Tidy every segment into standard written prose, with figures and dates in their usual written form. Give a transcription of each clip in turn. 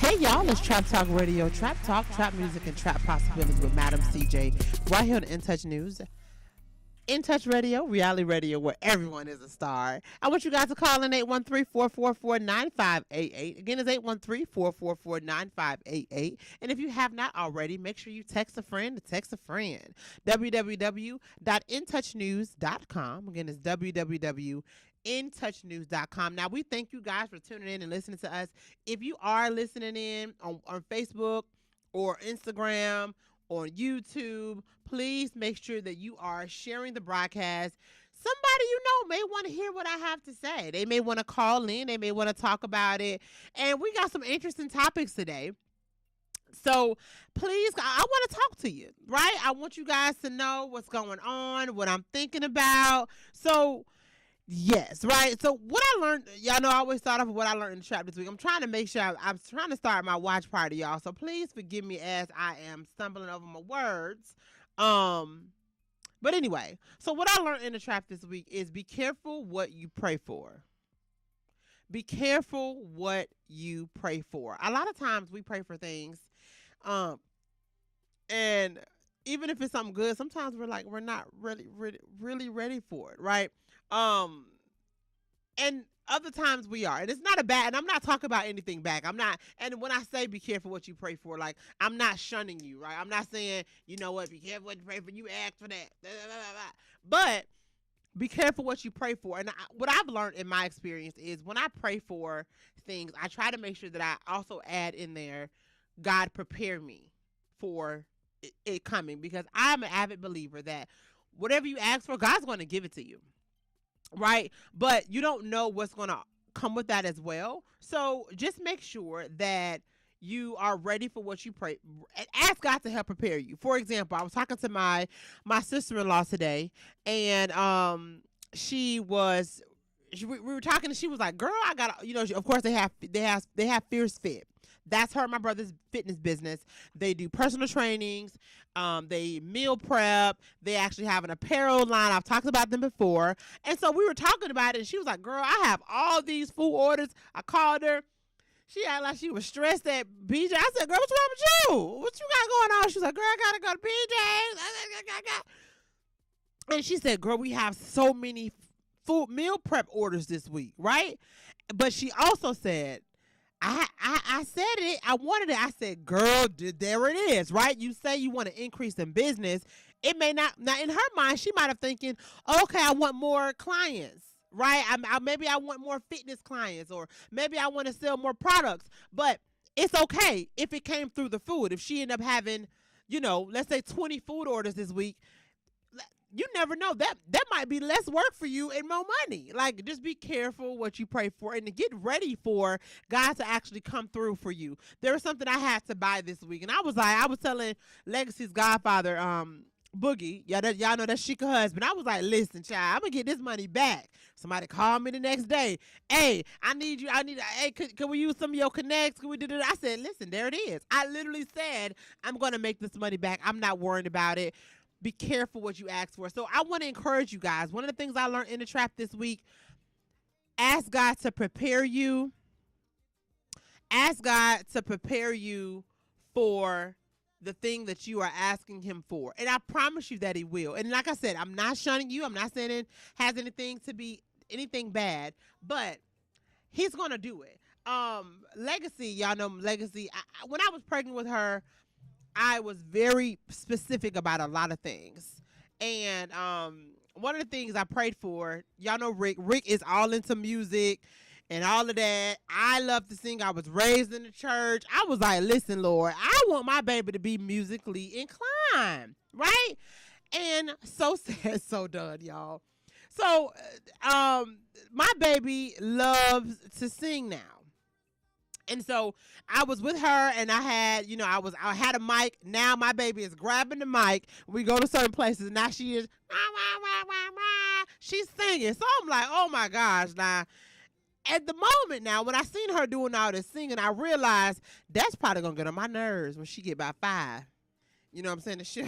Hey y'all, it's Trap Talk Radio. Trap Talk, trap music, and trap possibilities with Madam CJ. Right here on In Touch News. In Touch Radio, reality radio where everyone is a star. I want you guys to call in 813-444-9588. Again, it's 813-444-9588. And if you have not already, make sure you text a friend to text a friend. www.intouchnews.com. Again, it's www.intouchnews.com. Now, we thank you guys for tuning in and listening to us. If you are listening in on Facebook or Instagram or on YouTube, please make sure that you are sharing the broadcast. Somebody you know may want to hear what I have to say. They may want to call in. They may want to talk about it. And we got some interesting topics today. So please, I want to talk to you, right? I want you guys to know what's going on, what I'm thinking about. So yes, right. So what I learned, y'all know I always start off with what I learned in the trap this week. I'm trying to make sure I'm trying to start my watch party, y'all. So please forgive me as I am stumbling over my words. But anyway, so what I learned in the trap this week is be careful what you pray for. Be careful what you pray for. A lot of times we pray for things, and even if it's something good, sometimes we're not really ready for it, right? And other times we are. And it's not a bad, and I'm not talking about anything back. I'm not, and when I say be careful what you pray for, like, I'm not shunning you, right? I'm not saying, you know what, be careful what you pray for, you ask for that. Blah, blah, blah, blah. But be careful what you pray for. And what I've learned in my experience is when I pray for things, I try to make sure that I also add in there, God prepare me for it coming, because I'm an avid believer that whatever you ask for, God's going to give it to you. Right? But you don't know what's going to come with that as well. So just make sure that you are ready for what you pray. Ask God to help prepare you. For example, I was talking to my sister-in-law today, and we were talking, and she was like, "Girl, I got, of course they have Fierce Fit. That's her and my brother's fitness business. They do personal trainings. They meal prep. They actually have an apparel line. I've talked about them before. And so we were talking about it, and she was like, "Girl, I have all these food orders." I called her. She acted like she was stressed at BJ. I said, "Girl, what's wrong with you? What you got going on?" She was like, "Girl, I got to go to BJ's. And she said, "Girl, we have so many food meal prep orders this week," right? But she also said, I said it. I wanted it. I said, "Girl, there it is," right? You say you want to increase in business. It may not. Now, in her mind, she might have thinking, "Okay, I want more clients, right? Maybe I want more fitness clients, or maybe I want to sell more products." But it's okay if it came through the food. If she ended up having, let's say 20 food orders this week, you never know, that might be less work for you and more money. Like, just be careful what you pray for, and to get ready for God to actually come through for you. There was something I had to buy this week, and I was telling Legacy's godfather, Boogie, y'all know that's Sheikah husband. I was like, "Listen, child, I'm gonna get this money back." Somebody called me the next day. "Hey, hey, could we use some of your connects? Can we do that?" I said, "Listen, there it is." I literally said, "I'm gonna make this money back. I'm not worried about it." Be careful what you ask for. So I want to encourage you guys. One of the things I learned in the trap this week, ask God to prepare you. Ask God to prepare you for the thing that you are asking him for. And I promise you that he will. And like I said, I'm not shunning you. I'm not saying it has anything to be anything bad, but he's going to do it. Legacy, y'all know Legacy. When I was pregnant with her, I was very specific about a lot of things. And one of the things I prayed for, y'all know Rick. Rick is all into music and all of that. I love to sing. I was raised in the church. I was like, "Listen, Lord, I want my baby to be musically inclined," right? And so said, so done, y'all. So my baby loves to sing now. And so I was with her, and I had a mic. Now my baby is grabbing the mic. We go to certain places. Now she is, she's singing. So I'm like, oh my gosh. Now, at the moment now, when I seen her doing all this singing, I realized that's probably going to get on my nerves when she get about 5. You know what I'm saying?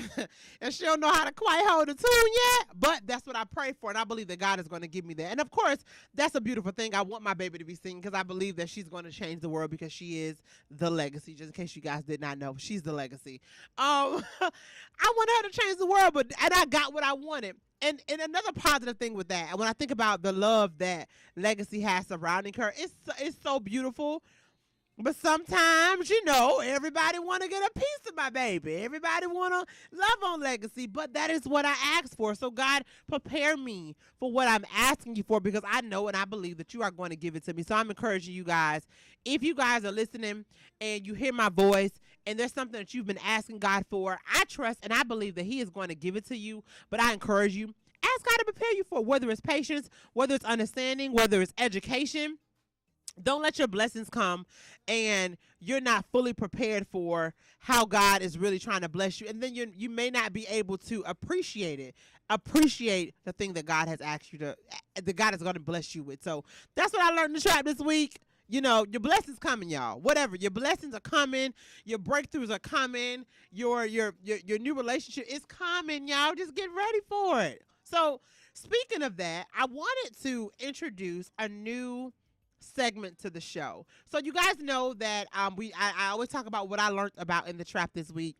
And she don't know how to quite hold the tune yet, but that's what I pray for, and I believe that God is going to give me that. And of course, that's a beautiful thing. I want my baby to be singing because I believe that she's going to change the world because she is the legacy. Just in case you guys did not know, she's the legacy. I want her to change the world, and I got what I wanted. And another positive thing with that, and when I think about the love that Legacy has surrounding her, it's so beautiful. But sometimes, everybody want to get a piece of my baby. Everybody want to love on Legacy, but that is what I asked for. So God, prepare me for what I'm asking you for, because I know and I believe that you are going to give it to me. So I'm encouraging you guys, if you guys are listening and you hear my voice and there's something that you've been asking God for, I trust and I believe that he is going to give it to you. But I encourage you, ask God to prepare you for it, whether it's patience, whether it's understanding, whether it's education. Don't let your blessings come and you're not fully prepared for how God is really trying to bless you. And then you may not be able to appreciate it. Appreciate the thing that God has asked you that God is going to bless you with. So that's what I learned in the trap this week. Your blessings coming, y'all. Whatever. Your blessings are coming. Your breakthroughs are coming. Your new relationship is coming, y'all. Just get ready for it. So speaking of that, I wanted to introduce a new segment to the show. So you guys know that I always talk about what I learned about in the trap this week.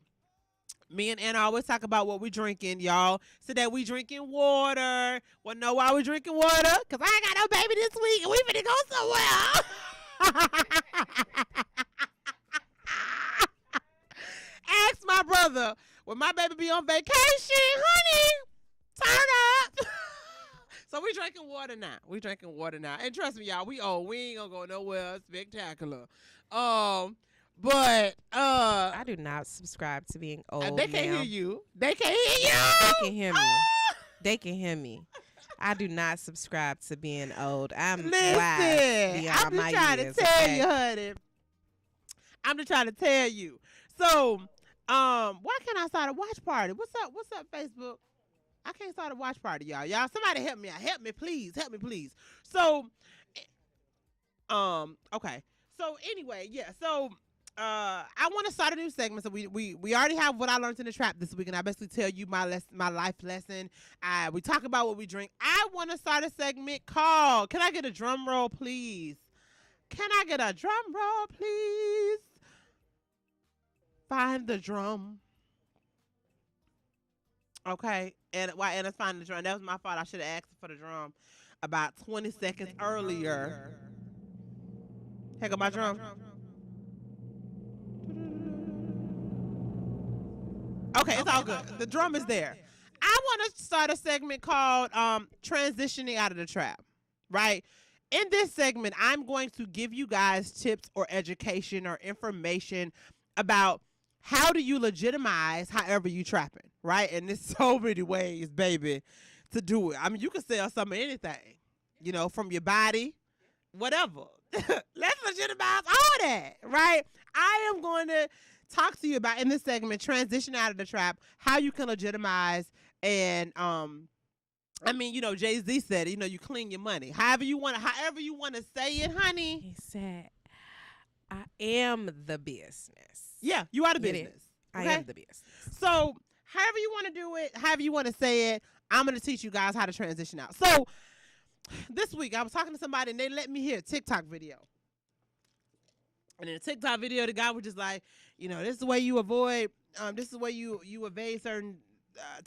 Me and Anna always talk about what we drinking, y'all. So that we drinking water. Well, know why we drinking water? Because I ain't got no baby this week and we finna go somewhere. Ask my brother, will my baby be on vacation, honey? Turn up. So we drinking water now. And trust me, y'all, we ain't gonna go nowhere spectacular. But I do not subscribe to being old. They can't hear you. They can hear me. They can hear me. I do not subscribe to being old. I'm wise beyond my years. I'm just trying to tell you, honey. I'm just trying to tell you. So, why can't I start a watch party? What's up, Facebook? I can't start a watch party, y'all. Y'all, somebody help me out. Help me, please. So, okay. So anyway, yeah. So, I want to start a new segment. So we already have what I learned in the trap this week, and I basically tell you my life lesson. We talk about what we drink. I want to start a segment called, can I get a drum roll, please? Can I get a drum roll, please? Find the drum. Okay, and while Anna's finding the drum, that was my fault. I should have asked for the drum about 20 seconds earlier. Here go my drum. Okay, it's all good. The drum is there. I want to start a segment called transitioning out of the trap, right? In this segment, I'm going to give you guys tips or education or information about how do you legitimize however you trapping, right? And there's so many ways, baby, to do it. I mean, you can sell some of anything, from your body, whatever. Let's legitimize all that, right? I am going to talk to you about, in this segment, transition out of the trap, how you can legitimize and, Jay-Z said, you clean your money. However you want to say it, honey. He said, I am the business. Yeah, you are the business. Okay? I am the business. So however you want to do it, however you want to say it, I'm going to teach you guys how to transition out. So this week I was talking to somebody and they let me hear a TikTok video. And in the TikTok video, the guy was just like, this is the way you avoid, this is the way you evade certain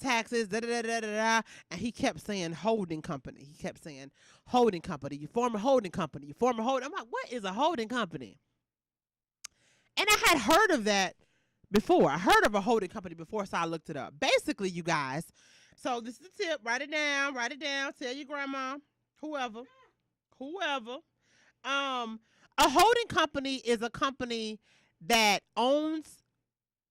taxes, da-da-da-da-da-da. And he kept saying holding company. He kept saying holding company. You form a holding company. You form a holding. I'm like, what is a holding company? And I had heard of that before. I heard of a holding company before, so I looked it up. Basically, you guys, so this is a tip. Write it down. Tell your grandma, whoever. A holding company is a company that owns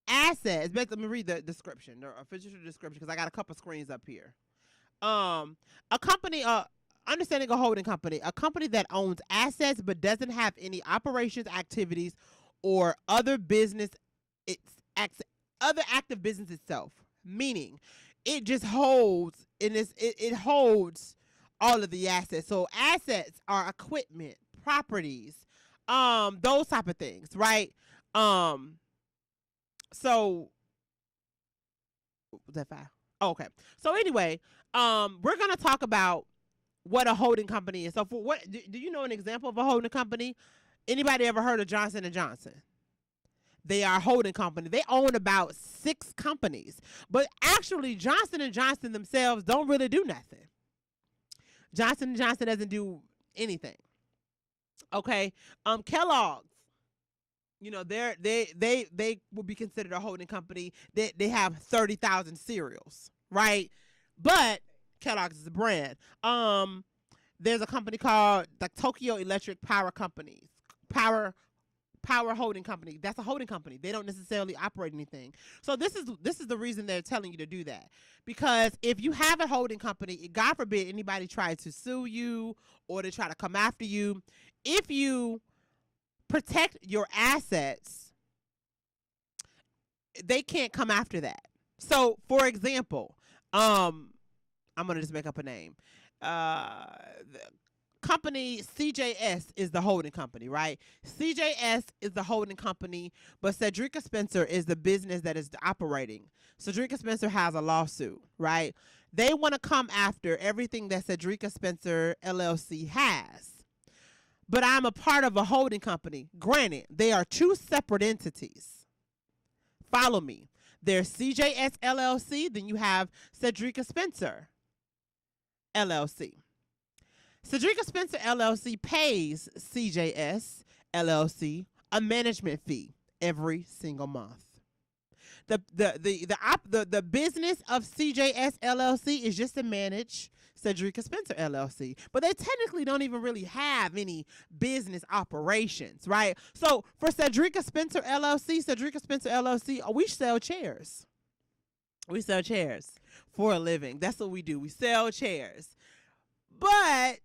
assets. Basically, let me read the description, the official description, because I got a couple screens up here. A company, understanding a holding company, a company that owns assets but doesn't have any operations, activities, or other active business itself. Meaning, it just holds it holds all of the assets. So assets are equipment, properties, those type of things, right? So Was that 5? Oh, okay. So anyway, we're gonna talk about what a holding company is. So for what do you know an example of a holding company? Anybody ever heard of Johnson & Johnson? They are a holding company. They own about 6 companies. But actually, Johnson & Johnson themselves don't really do nothing. Johnson & Johnson doesn't do anything. Okay? Kellogg's, you know, they will be considered a holding company. They have 30,000 cereals, right? But Kellogg's is a brand. There's a company called the Tokyo Electric Power Companies. Power Holding Company. That's a holding company. They don't necessarily operate anything. So this is the reason they're telling you to do that. Because if you have a holding company, God forbid anybody tries to sue you or they try to come after you, if you protect your assets, they can't come after that. So, for example, I'm going to just make up a name. The company CJS is the holding company, right? CJS is the holding company, but Cedrica Spencer is the business that is operating. Cedrica Spencer has a lawsuit, right? They want to come after everything that Cedrica Spencer LLC has. But I'm a part of a holding company. Granted, they are 2 separate entities. Follow me. There's CJS LLC, then you have Cedrica Spencer LLC. Cedrica Spencer LLC pays CJS LLC a management fee every single month. The business of CJS LLC is just to manage Cedrica Spencer LLC, but they technically don't even really have any business operations, right? So for Cedrica Spencer LLC, we sell chairs. We sell chairs for a living. That's what we do. We sell chairs, but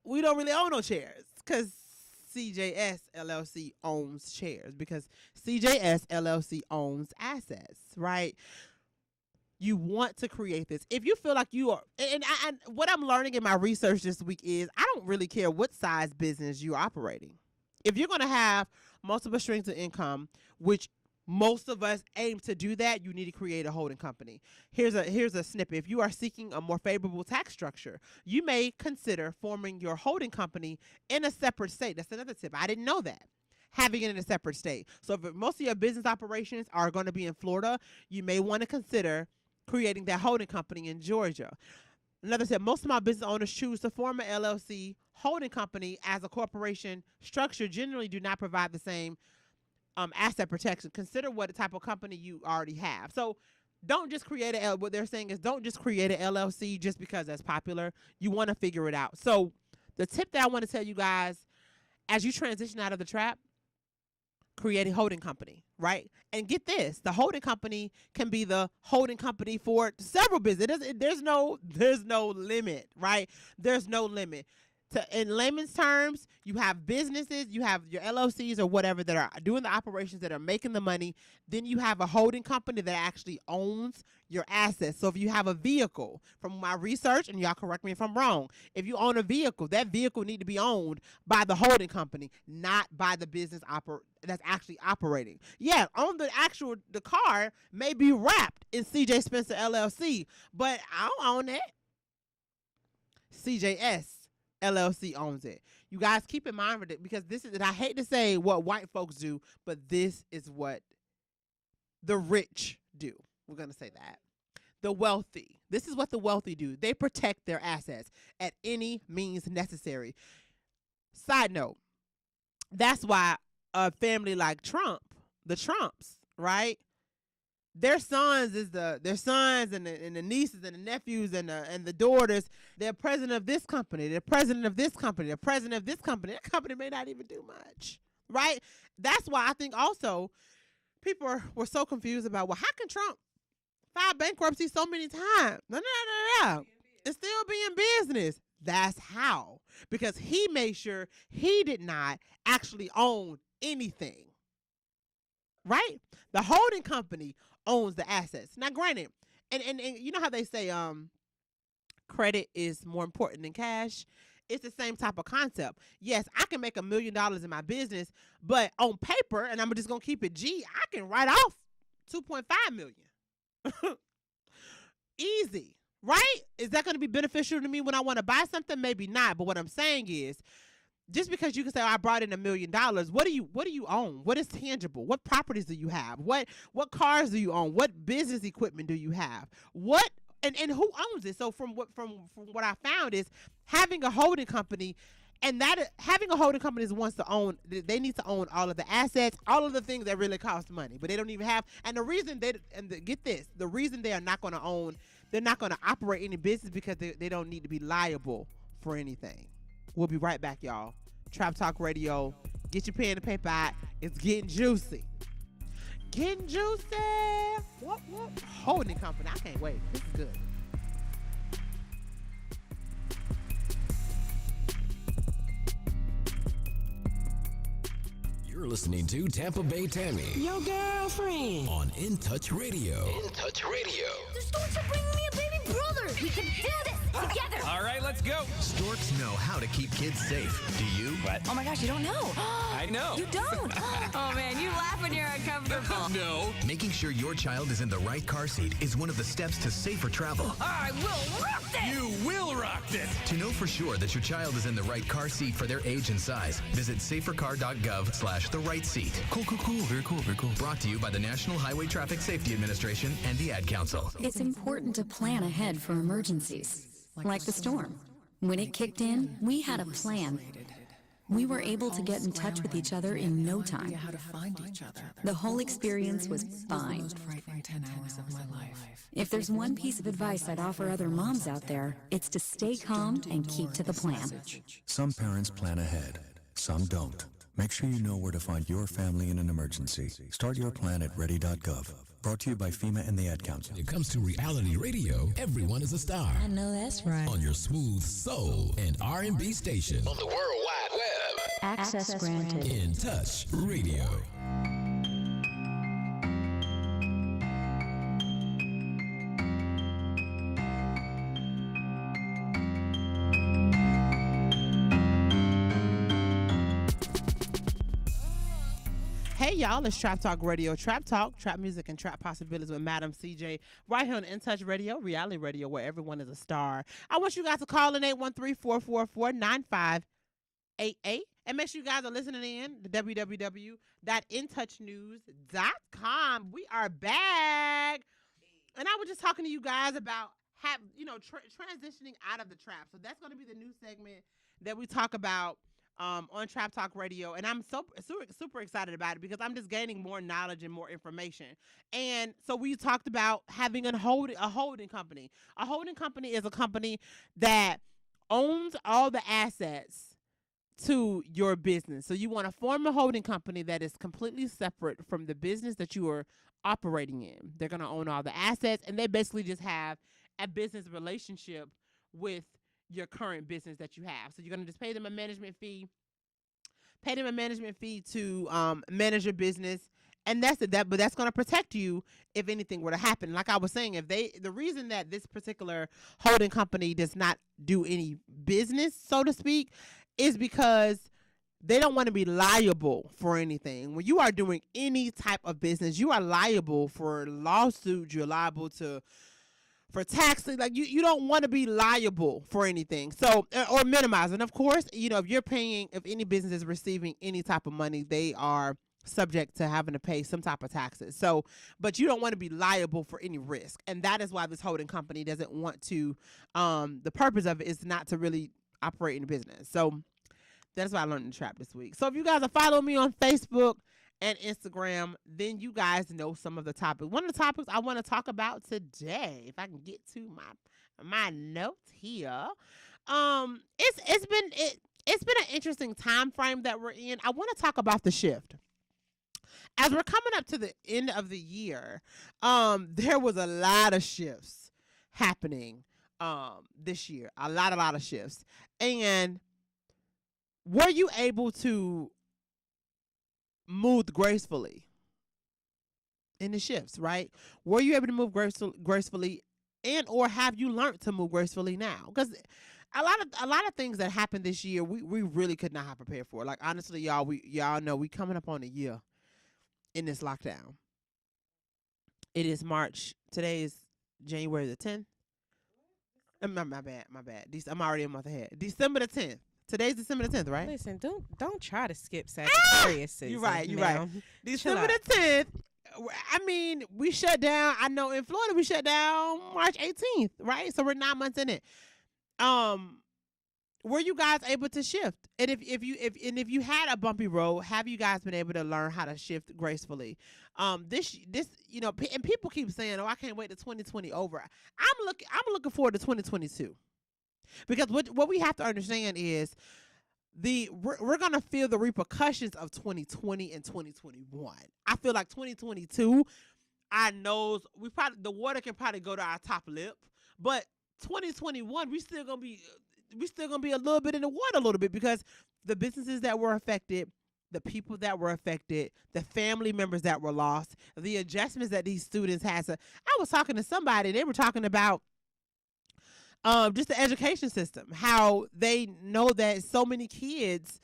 we don't really own no chairs because CJS LLC owns chairs, because CJS LLC owns assets, right? You want to create this. If you feel like you are, and what I'm learning in my research this week is I don't really care what size business you're operating. If you're going to have multiple streams of income, which most of us aim to do that, you need to create a holding company. Here's a snippet. If you are seeking a more favorable tax structure, you may consider forming your holding company in a separate state. That's another tip. I didn't know that. Having it in a separate state. So if most of your business operations are going to be in Florida, you may want to consider creating that holding company in Georgia. Another tip, most of my business owners choose to form an LLC holding company as a corporation structure generally do not provide the same asset protection. Consider what type of company you already have. So don't just create what they're saying is don't just create an LLC just because that's popular. You want to figure it out. So the tip that I want to tell you guys, as you transition out of the trap, create a holding company, right? And get this, the holding company can be the holding company for several businesses. There's no limit, right? There's no limit. In layman's terms, you have businesses, you have your LLCs or whatever that are doing the operations, that are making the money. Then you have a holding company that actually owns your assets. So if you have a vehicle, from my research, and y'all correct me if I'm wrong, if you own a vehicle, that vehicle need to be owned by the holding company, not by the business that's actually operating. Yeah, the car may be wrapped in CJ Spencer LLC, but I don't own it. CJS LLC owns it. You guys keep in mind for that, because this is, and I hate to say what white folks do, but this is what the rich do. We're going to say that. The wealthy. This is what the wealthy do. They protect their assets at any means necessary. Side note, that's why a family like Trump, the Trumps, right? Their sons and the nieces and the nephews and the daughters, they're president of this company, they're president of this company, they're president of this company. That company may not even do much, right? That's why I think also people were so confused about, well, how can Trump file bankruptcy so many times? No. It's still being business. That's how. Because he made sure he did not actually own anything, right? The holding company owns the assets. Now, granted, and you know how they say credit is more important than cash? It's the same type of concept. Yes, I can make $1 million in my business, but on paper, and I'm just going to keep it G, I can write off $2.5 million. Easy, right? Is that going to be beneficial to me when I want to buy something? Maybe not. But what I'm saying is, just because you can say, oh, I brought in $1 million, what do you own? What is tangible? What properties do you have? What cars do you own? What business equipment do you have? What and who owns it? So from what I found is having a holding company, and that having a holding company wants to own. They need to own all of the assets, all of the things that really cost money, but they don't even have. And the reason get this, the reason they are not going to own, they're not going to operate any business because they don't need to be liable for anything. We'll be right back, y'all. Trap Talk Radio. Get your pen and paper out. It's getting juicy. Getting juicy. What? Holding company. I can't wait. This is good. You're listening to Tampa Bay Tammy. Your girlfriend. On In Touch Radio. In Touch Radio. The storks are bringing me a baby brother. We can do this together. All right, let's go. Storks know how to keep kids safe. Do you? What? Oh my gosh, you don't know. I know. You don't. Oh man, you laugh when you're uncomfortable. No. Making sure your child is in the right car seat is one of the steps to safer travel. I will rock this. You will rock this. To know for sure that your child is in the right car seat for their age and size, visit safercar.gov/the right seat. Cool. Very cool. Brought to you by the National Highway Traffic Safety Administration and the Ad Council. It's important to plan ahead for emergencies, like the storm. When it kicked in, we had a plan. We were able to get in touch with each other in no time. How to find each other. The whole experience was fine. Most frightening 10 hours of my life. If there's one piece of advice I'd offer other moms out there, it's to stay calm and keep to the plan. Some parents plan ahead, some don't. Make sure you know where to find your family in an emergency. Start your plan at ready.gov. Brought to you by FEMA and the Ad Council. When it comes to reality radio, everyone is a star. I know that's right. On your smooth soul and R&B station. On the World Wide Web. Access granted. In Touch Radio. Hey y'all, it's Trap Talk Radio. Trap Talk, trap music, and trap possibilities with Madam CJ right here on In Touch Radio, reality radio, where everyone is a star. I want you guys to call in 813-444-9588 and make sure you guys are listening in to www.intouchnews.com. We are back, and I was just talking to you guys about transitioning out of the trap. So that's going to be the new segment that we talk about on Trap Talk Radio, and I'm super excited about it because I'm just gaining more knowledge and more information. And so we talked about having a holding company. A holding company is a company that owns all the assets to your business. So you want to form a holding company that is completely separate from the business that you are operating in. They're going to own all the assets, and they basically just have a business relationship with your current business that you have. So you're going to just pay them a management fee to manage your business, and that's it. But that's going to protect you if anything were to happen. Like I was saying, the reason that this particular holding company does not do any business, so to speak, is because they don't want to be liable for anything. When you are doing any type of business, you are liable for lawsuits. You're liable for taxes. Like you don't want to be liable for anything. So, or minimizing. Of course, if any business is receiving any type of money, they are subject to having to pay some type of taxes. So, but you don't want to be liable for any risk. And that is why this holding company doesn't want to, the purpose of it is not to really operate in the business. So that's why I learned in the trap this week. So if you guys are following me on Facebook and Instagram, then you guys know some of the topics. One of the topics I want to talk about today, if I can get to my notes here, it's been an interesting time frame that we're in. I want to talk about the shift. As we're coming up to the end of the year, there was a lot of shifts happening this year. A lot of shifts. And were you able to move gracefully in the shifts, right? Were you able to move gracefully, and or have you learned to move gracefully now? Because a lot of things that happened this year, we really could not have prepared for. Like honestly, y'all know we coming up on a year in this lockdown. It is March. Today is January the 10th. My bad. I'm already a month ahead. December the 10th. Today's December the 10th, right? Listen, don't try to skip Sagittarius season. You're right. now. December the 10th. I mean, we shut down. I know in Florida we shut down March 18th, right? So we're 9 months in it. Were you guys able to shift? And if you had a bumpy road, have you guys been able to learn how to shift gracefully? This and people keep saying, "Oh, I can't wait to 2020 over." I'm looking forward to 2022, because what we have to understand is we're gonna feel the repercussions of 2020 and 2021. I feel like 2022, our nose, the water can probably go to our top lip, but 2021 we still gonna be a little bit in the water a little bit, because the businesses that were affected, the people that were affected, the family members that were lost, the adjustments that these students had. I was talking to somebody, they were talking about just the education system, how they know that so many kids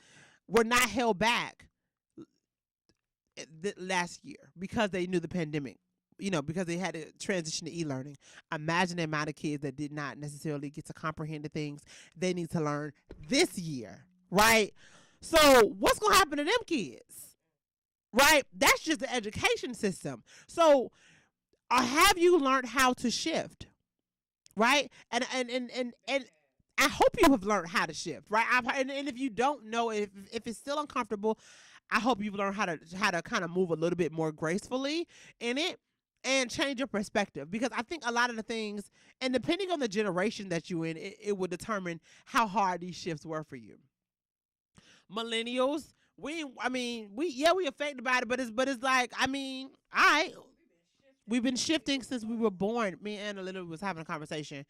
were not held back last year because they knew the pandemic. Because they had to transition to e-learning. Imagine the amount of kids that did not necessarily get to comprehend the things they need to learn this year, right? So what's going to happen to them kids, right? That's just the education system. So have you learned how to shift, right? And I hope you have learned how to shift, right? And if you don't know, if it's still uncomfortable, I hope you've learned how to kind of move a little bit more gracefully in it. And change your perspective, because I think a lot of the things, and depending on the generation that you're in, it will determine how hard these shifts were for you. Millennials, we affected by it, but it's like, all right, we've been shifting since we were born. Me and Anna literally was having a conversation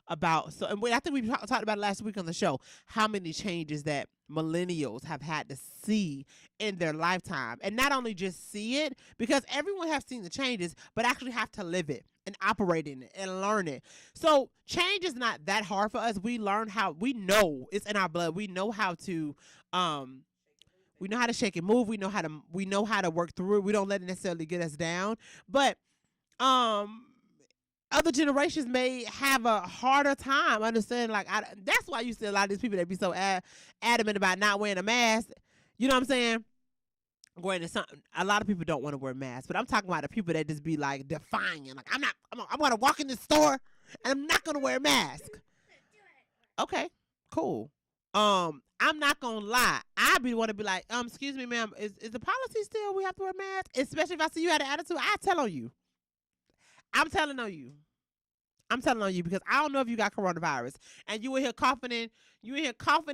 about, I think we talked about it last week on the show, how many changes that millennials have had to see in their lifetime. And not only just see it, because everyone has seen the changes, but actually have to live it and operate in it and learn it. So change is not that hard for us. We know it's in our blood. We know how to shake and move. We know how to work through it. We don't let it necessarily get us down. But other generations may have a harder time understanding. That's why you see a lot of these people that be so adamant about not wearing a mask. You know what I'm saying? A lot of people don't want to wear masks, but I'm talking about the people that just be like defying. Like, I'm going to walk in the store and I'm not going to wear a mask. Okay, cool. I'm not going to lie. I want to be like, excuse me, ma'am, is the policy still we have to wear masks? Especially if I see you had an attitude, I tell on you. I'm telling on you because I don't know if you got coronavirus and you in here coughing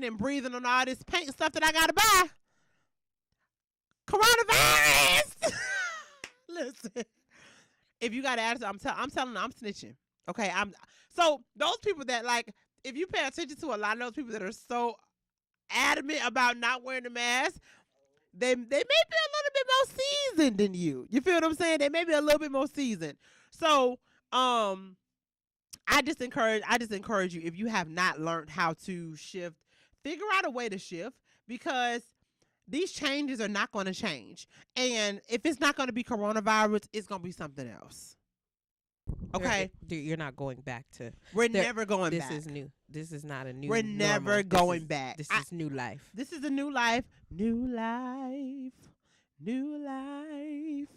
and breathing on all this paint stuff that I gotta buy. Coronavirus. Listen, if you got an attitude, I'm telling them, I'm snitching. Okay, so those people that, like, if you pay attention to a lot of those people that are so adamant about not wearing the mask, they may be a little bit more seasoned than you. You feel what I'm saying? They may be a little bit more seasoned. So, I just encourage you, if you have not learned how to shift, figure out a way to shift, because these changes are not going to change. And if it's not going to be coronavirus, it's going to be something else. Okay? You're not going back to. We're never going back. This is new. This is not a new. We're never going back. This is new life. This is a new life. New life. New life.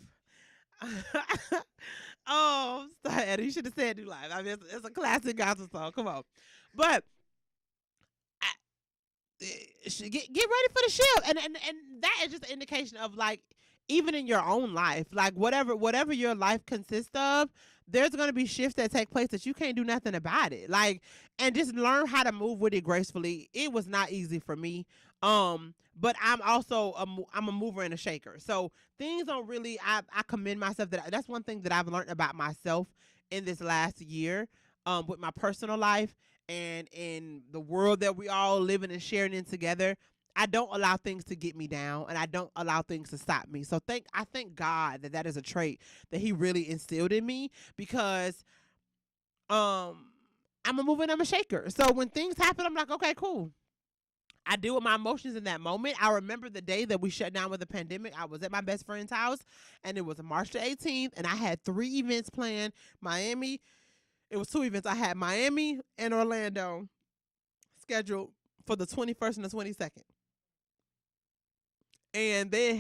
Oh, sorry, you should have said new life. I mean, it's a classic gospel song. Come on. But get ready for the shift. And that is just an indication of, like, even in your own life, like whatever your life consists of, there's going to be shifts that take place that you can't do nothing about it. Like, and just learn how to move with it gracefully. It was not easy for me. But I'm also I'm a mover and a shaker. So things don't really, I commend myself. That's one thing that I've learned about myself in this last year, with my personal life and in the world that we all living and sharing in together. I don't allow things to get me down, and I don't allow things to stop me. So I thank God that is a trait that He really instilled in me, because I'm a mover and I'm a shaker. So when things happen, I'm like, okay, cool. I deal with my emotions in that moment. I remember the day that we shut down with the pandemic. I was at my best friend's house, and it was March the 18th, and I had 3 events planned: Miami, It was 2 events. I had Miami and Orlando scheduled for the 21st and the 22nd. And they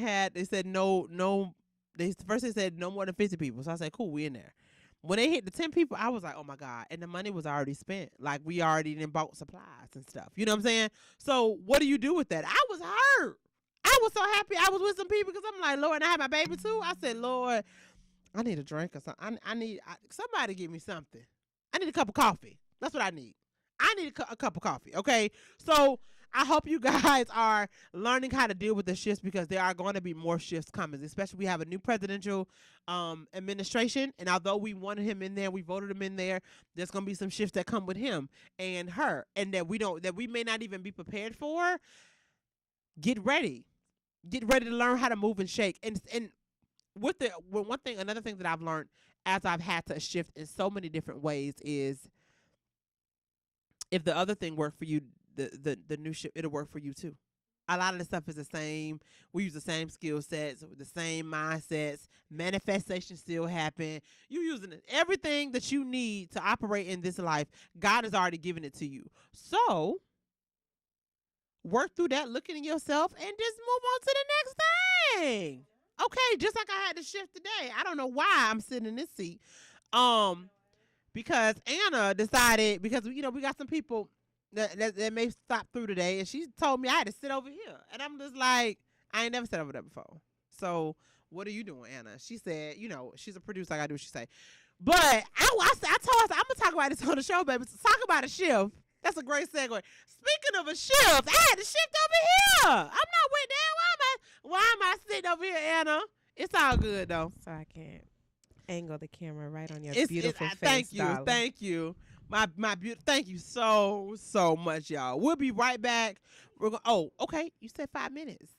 said no. They said no more than 50 people. So I said, cool, we in there. When they hit the 10 people, I was like, oh my God. And the money was already spent. Like, we already done bought supplies and stuff. You know what I'm saying? So what do you do with that? I was hurt. I was so happy I was with some people because I'm like, Lord, and I had my baby too. I said, Lord, I need a drink or something. I need somebody give me something. I need a cup of coffee. That's what I need. I need a cup of coffee. Okay. So I hope you guys are learning how to deal with the shifts because there are going to be more shifts coming, especially we have a new presidential administration. And although we wanted him in there, we voted him in there, there's going to be some shifts that come with him and her and that we may not even be prepared for. Get ready. Get ready to learn how to move and shake. And another thing that I've learned as I've had to shift in so many different ways is if the other thing worked for you, the new shift, it'll work for you too. A lot of the stuff is the same. We use the same skill sets, the same mindsets. Manifestation still happen. You using everything that you need to operate in this life. God has already given it to you. So work through that, looking at yourself, and just move on to the next thing. Okay, just like I had to shift today. I don't know why I'm sitting in this seat. Because Anna decided, because we got some people that may stop through today, and she told me I had to sit over here. And I'm just like, I ain't never sat over there before. So what are you doing, Anna? She said, she's a producer, I gotta do what she say. But I told her, I'm gonna talk about this on the show, baby. So talk about a shift. That's a great segue. Speaking of a shift, I had to shift over here. I'm not with that. Why am I sitting over here, Anna? It's all good though. So I can angle the camera right on your beautiful face. Thank you. My beautiful. Thank you so much, y'all. We'll be right back. We're going. Oh, okay. You said 5 minutes.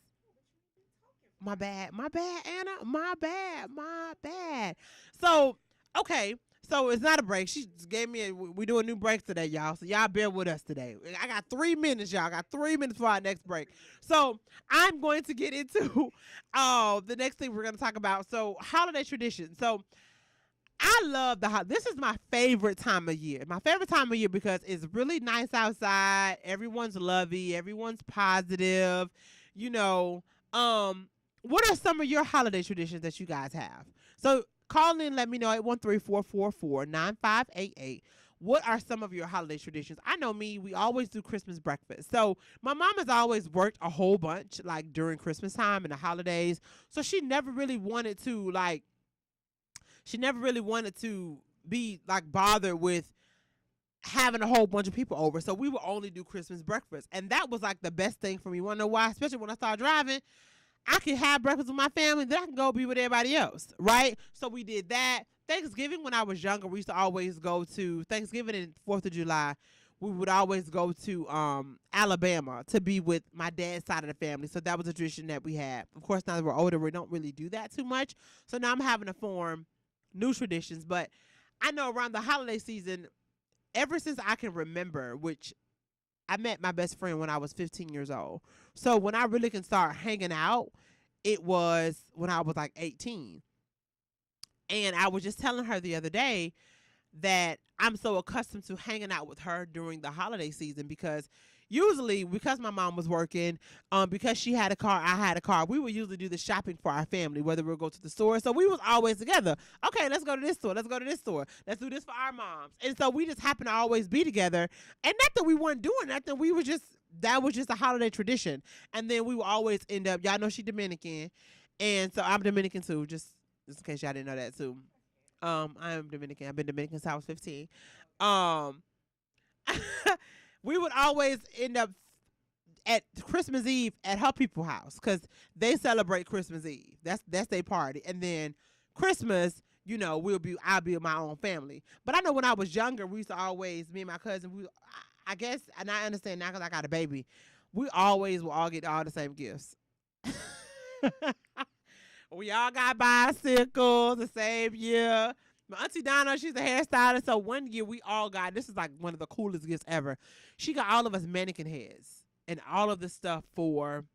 My bad, Anna. My bad. So, okay. So it's not a break. She just gave me we do a new break today, y'all. So y'all bear with us today. I got 3 minutes, y'all. I got 3 minutes for our next break. So I'm going to get into the next thing we're going to talk about. So holiday traditions. So I love this is my favorite time of year. My favorite time of year because it's really nice outside. Everyone's lovey. Everyone's positive. What are some of your holiday traditions that you guys have? So call in, let me know, 813-444-9588. What are some of your holiday traditions? I know me, we always do Christmas breakfast. So my mom has always worked a whole bunch, like during Christmas time and the holidays. So she never really wanted to, be like bothered with having a whole bunch of people over. So we would only do Christmas breakfast. And that was like the best thing for me. You want to know why? Especially when I started driving. I can have breakfast with my family, then I can go be with everybody else, right? So we did that. Thanksgiving, when I was younger, we used to always go to Thanksgiving and 4th of July. We would always go to Alabama to be with my dad's side of the family. So that was a tradition that we had. Of course, now that we're older, we don't really do that too much. So now I'm having to form new traditions. But I know around the holiday season, ever since I can remember, which I met my best friend when I was 15 years old. So when I really can start hanging out, it was when I was like 18. And I was just telling her the other day that I'm so accustomed to hanging out with her during the holiday season because usually, because my mom was working, because she had a car, I had a car, we would usually do the shopping for our family, whether we'll go to the store. So we was always together. Okay, let's go to this store. Let's go to this store. Let's do this for our moms. And so we just happened to always be together. And not that we weren't doing nothing. That was just a holiday tradition. And then we would always end up, y'all know she Dominican. And so I'm Dominican too, just in case y'all didn't know that too. I am Dominican. I've been Dominican since I was 15. We would always end up at Christmas Eve at her people's house because they celebrate Christmas Eve. That's their party. And then Christmas, I'll be with my own family. But I know when I was younger, we used to always, me and my cousin, I guess, and I understand now because I got a baby, we always will all get all the same gifts. We all got bicycles the same year. My auntie Donna, she's a hairstylist. So one year we all got, this is like one of the coolest gifts ever. She got all of us mannequin heads and all of the stuff for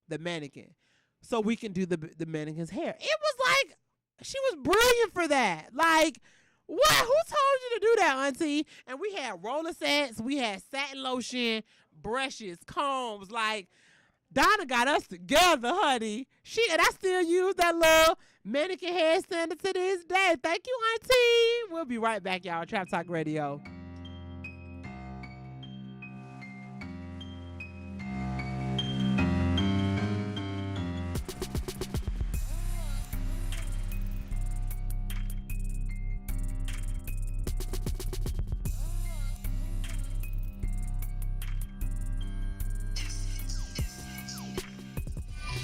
the mannequin. So we can do the mannequin's hair. It was like, she was brilliant for that. Like, What? Who told you to do that, Auntie? And we had roller sets, we had satin lotion, brushes, combs. Like, Donna got us together, honey. And I still use that little mannequin hair sander to this day. Thank you, Auntie. We'll be right back, y'all. Trap Talk Radio.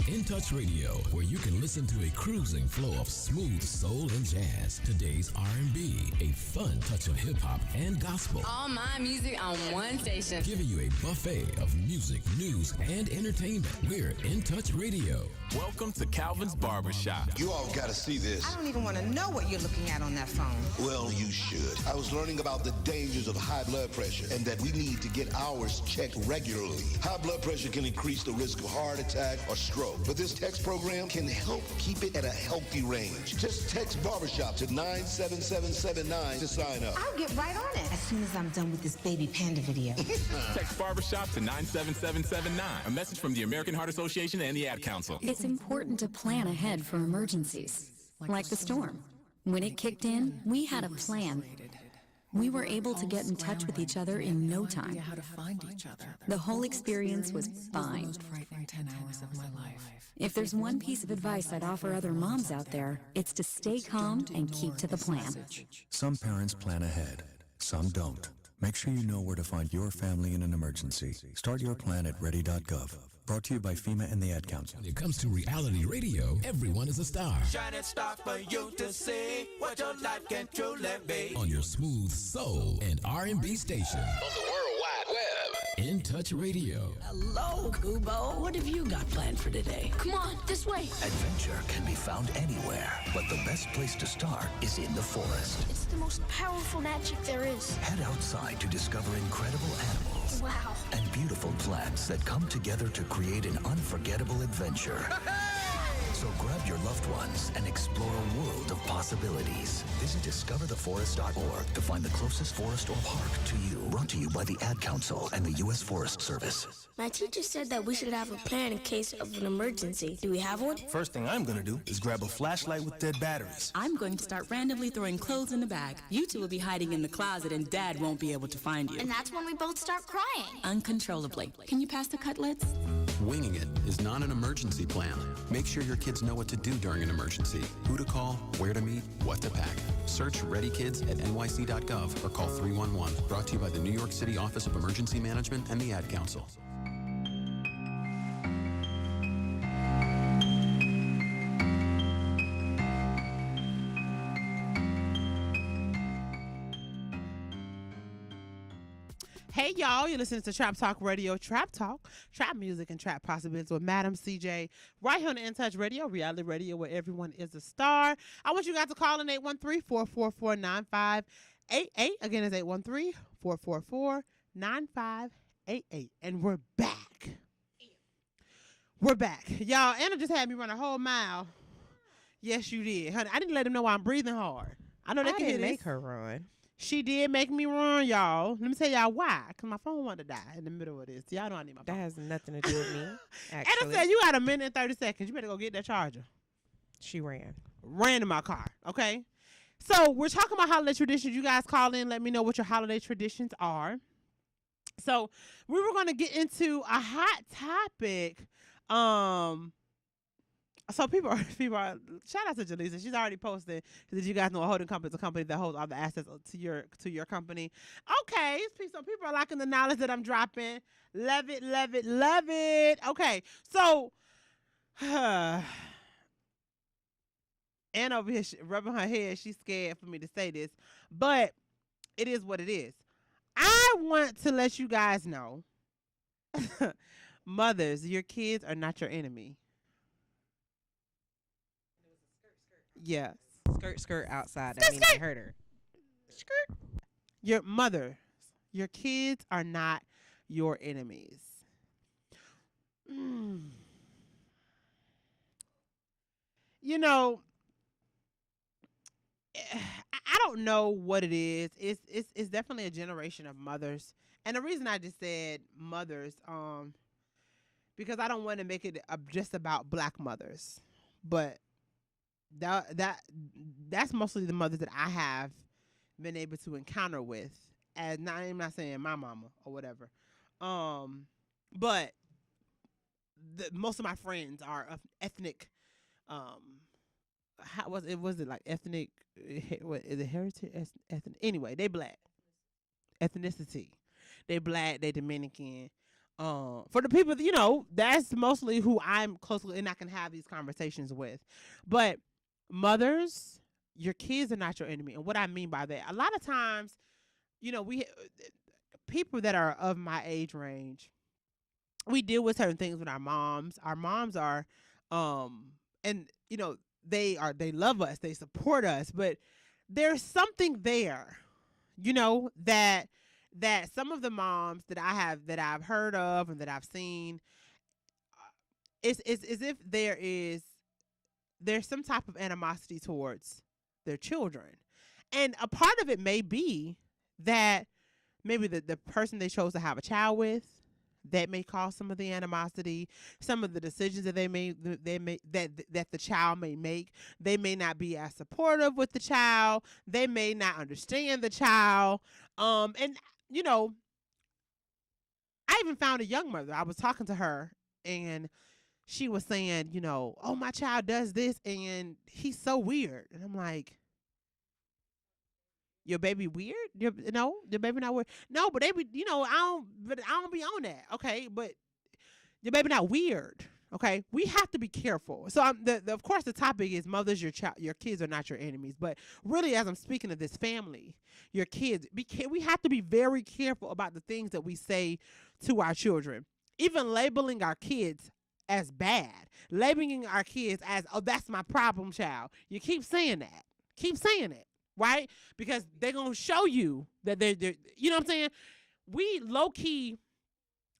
In Touch Radio, where you can listen to a cruising flow of smooth soul and jazz, today's R&B, a fun touch of hip-hop and gospel. All my music on one station. Giving you a buffet of music, news, and entertainment. We're In Touch Radio. Welcome to Calvin's Barbershop. You all gotta see this. I don't even want to know what you're looking at on that phone. Well, you should. I was learning about the dangers of high blood pressure and that we need to get ours checked regularly. High blood pressure can increase the risk of heart attack or stroke, but this text program can help keep it at a healthy range. Just text Barbershop to 97779 to sign up. I'll get right on it as soon as I'm done with this baby panda video. Text Barbershop to 97779. A message from the American Heart Association and the Ad Council. It's important to plan ahead for emergencies, like the storm. When it kicked in, we had a plan. We were able to get in touch with each other in no time. How to find each other. The whole experience was fine. Most frightening 10 hours of my life. If there's one piece of advice I'd offer other moms out there, it's to stay calm and keep to the plan. Some parents plan ahead, some don't. Make sure you know where to find your family in an emergency. Start your plan at ready.gov. Brought to you by FEMA and the Ad Council. When it comes to reality radio, everyone is a star. Shining star for you to see what your life can truly be. On your smooth soul and R&B station. On the World Wide Web. In Touch Radio. Hello, Kubo. What have you got planned for today? Come on, this way. Adventure can be found anywhere, but the best place to start is in the forest. It's the most powerful magic there is. Head outside to discover incredible animals. Wow. And beautiful plants that come together to create an unforgettable adventure. So grab your loved ones and explore a world of possibilities. Visit discovertheforest.org to find the closest forest or park to you. Brought to you by the Ad Council and the U.S. Forest Service. My teacher said that we should have a plan in case of an emergency. Do we have one? First thing I'm gonna do is grab a flashlight with dead batteries. I'm going to start randomly throwing clothes in the bag. You two will be hiding in the closet and Dad won't be able to find you. And that's when we both start crying. Uncontrollably. Can you pass the cutlets? Winging it is not an emergency plan. Make sure your kids know what to do during an emergency, who to call, where to meet, what to pack. Search Ready Kids at nyc.gov or call 311. Brought to you by the New York City Office of Emergency Management and the Ad Council. Hey, y'all, you're listening to Trap Talk Radio, Trap Talk, Trap Music, and Trap Possibilities with Madam CJ, right here on the In Touch Radio, reality radio where everyone is a star. I want you guys to call in 813-444-9588. Again, it's 813-444-9588. And we're back. We're back. Y'all, Anna just had me run a whole mile. Yes, you did. Honey, I didn't let them know I'm breathing hard. I know they can hear this. Make her run. She did make me run, y'all. Let me tell y'all why. Because my phone wanted to die in the middle of this. Y'all know I need my phone. That has nothing to do with me, actually. Anna said, you got a minute and 30 seconds. You better go get that charger. She ran. Ran to my car, okay? So we're talking about holiday traditions. You guys call in. Let me know what your holiday traditions are. So we were going to get into a hot topic. So people are shout out to Jaleesa. She's already posted because you guys know a holding company is a company that holds all the assets to your company. Okay, so people are liking the knowledge that I'm dropping. Love it, love it, love it. Okay, so Anna over here rubbing her head. She's scared for me to say this, but it is what it is. I want to let you guys know, mothers, your kids are not your enemy. Yes. Skirt outside. That means they hurt her. Skirt. Your mother, your kids are not your enemies. You know, I don't know what it is. It's definitely a generation of mothers. And the reason I just said mothers, because I don't want to make it just about black mothers, but that's mostly the mothers that I have been able to encounter with. I'm not saying my mama or whatever, but most of my friends are of ethnic. How was it like ethnic? What is it? Heritage? Ethnic? Anyway, they black. Ethnicity. They black. They Dominican. For the people, that's mostly who I'm close with, and I can have these conversations with. But mothers, your kids are not your enemy, and what I mean by that, a lot of times, we people that are of my age range, we deal with certain things with our moms. Our moms are, and they love us, they support us, but there's something there, that some of the moms that I've heard of and that I've seen, it's as if there's some type of animosity towards their children. And a part of it may be that maybe the person they chose to have a child with, that may cause some of the animosity, some of the decisions that that the child may make. They may not be as supportive with the child. They may not understand the child. And I even found a young mother. I was talking to her, and she was saying, oh, my child does this, and he's so weird. And I'm like, your baby weird? Your baby not weird. No, but they be, I don't be on that. Okay, but your baby not weird. Okay, we have to be careful. So of course the topic is mothers, your kids are not your enemies. But really, as I'm speaking of this family, your kids, we have to be very careful about the things that we say to our children. Even labeling our kids as bad, labeling our kids as, oh, that's my problem child. You keep saying that. Keep saying it. Right? Because they're going to show you that they're, you know what I'm saying? We low key,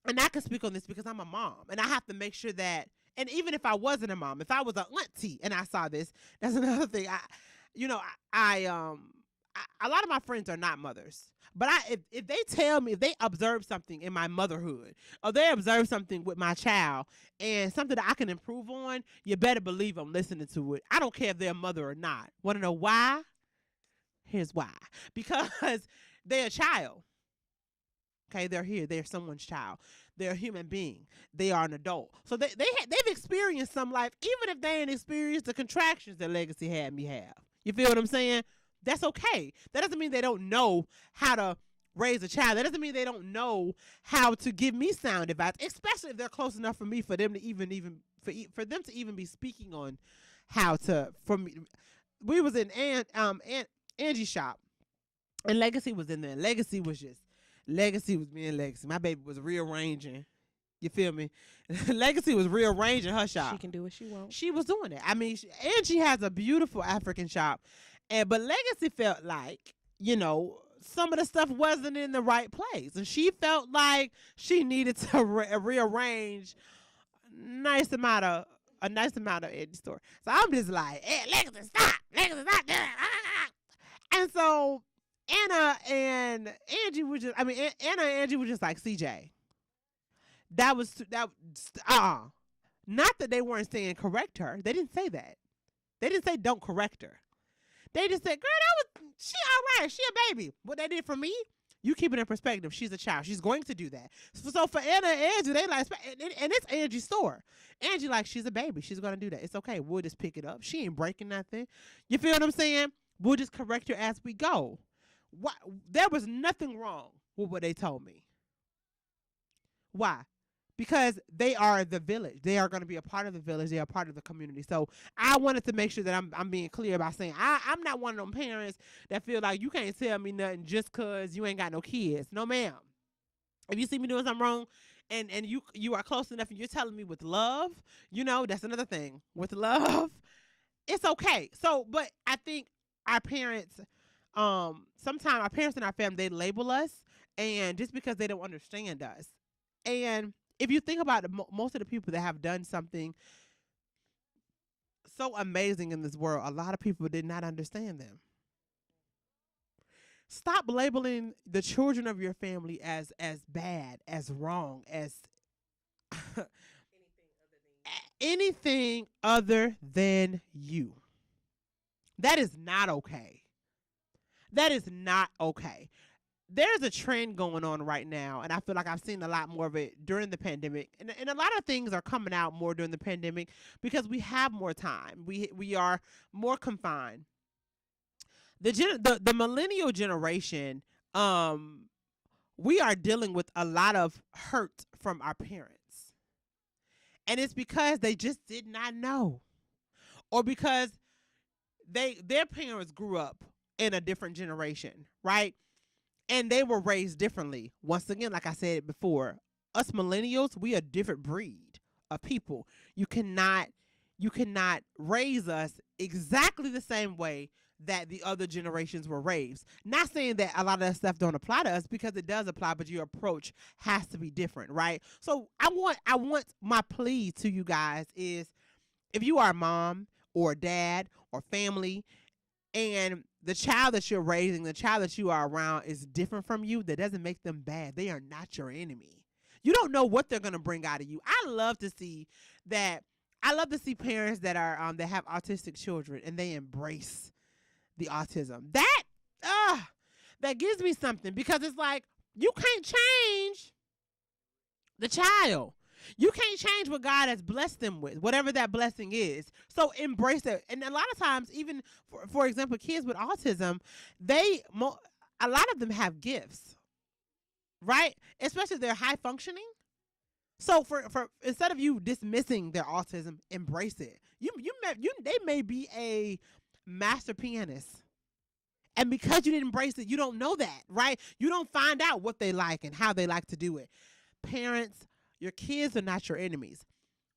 and I can speak on this because I'm a mom, and I have to make sure that, and even if I wasn't a mom, if I was an auntie and I saw this, that's another thing. A lot of my friends are not mothers, but if they tell me, if they observe something in my motherhood, or they observe something with my child and something that I can improve on, you better believe I'm listening to it. I don't care if they're a mother or not. Want to know why? Here's why. Because they're a child. Okay, they're here. They're someone's child. They're a human being. They are an adult. So they've experienced some life, even if they ain't experienced the contractions that Legacy had me have. You feel what I'm saying? That's okay. That doesn't mean they don't know how to raise a child. That doesn't mean they don't know how to give me sound advice, especially if they're close enough for me, for them to even be speaking on how to. For me, we was in Angie's shop, and Legacy was in there. Legacy was being Legacy. My baby was rearranging. You feel me? Legacy was rearranging her shop. She can do what she wants. She was doing it. I mean, Angie has a beautiful African shop, but Legacy felt like, some of the stuff wasn't in the right place, and she felt like she needed to rearrange a nice amount of Angie's store. So I'm just like, hey, Legacy, stop! Legacy, stop! And so Anna and Angie were just, Anna and Angie were just like, CJ, not that they weren't saying correct her. They didn't say that. They didn't say don't correct her. They just said, girl, she all right. She a baby. What they did for me, you keep it in perspective. She's a child. She's going to do that. So for Anna and Angie, they like, and it's Angie's store. Angie like, she's a baby. She's going to do that. It's okay. We'll just pick it up. She ain't breaking nothing. You feel what I'm saying? We'll just correct her as we go. There was nothing wrong with what they told me. Why? Because they are the village. They are going to be a part of the village. They are part of the community. So I wanted to make sure that I'm being clear about saying I'm not one of them parents that feel like you can't tell me nothing just because you ain't got no kids. No, ma'am. If you see me doing something wrong and you are close enough and you're telling me with love, that's another thing. With love, it's okay. So, but I think our parents, sometimes our parents in our family, they label us, and just because they don't understand us. And if you think about it, most of the people that have done something so amazing in this world, a lot of people did not understand them. stop labeling the children of your family as bad, as wrong, as anything other than you. That is not okay. That is not okay. There's a trend going on right now, and I feel like I've seen a lot more of it during the pandemic. And a lot of things are coming out more during the pandemic because we have more time. We are more confined. The millennial generation, we are dealing with a lot of hurt from our parents. And it's because they just did not know. Or because their parents grew up in a different generation, right? And they were raised differently. Once again, like I said before, us millennials, we are a different breed of people. You cannot raise us exactly the same way that the other generations were raised. Not saying that a lot of that stuff don't apply to us, because it does apply, but your approach has to be different, right? So I want my plea to you guys is, if you are a mom or a dad or family, and the child that you're raising, the child that you are around is different from you, that doesn't make them bad. They are not your enemy. You don't know what they're going to bring out of you. I love to see parents that are that have autistic children and they embrace the autism. That gives me something, because it's like, you can't change the child. You can't change what God has blessed them with, whatever that blessing is. So embrace it. And a lot of times, even for example, kids with autism, a lot of them have gifts, right? Especially if they're high functioning. So for instead of you dismissing their autism, embrace it. They may be a master pianist, and because you didn't embrace it, you don't know that, right? You don't find out what they like and how they like to do it. Parents, your kids are not your enemies.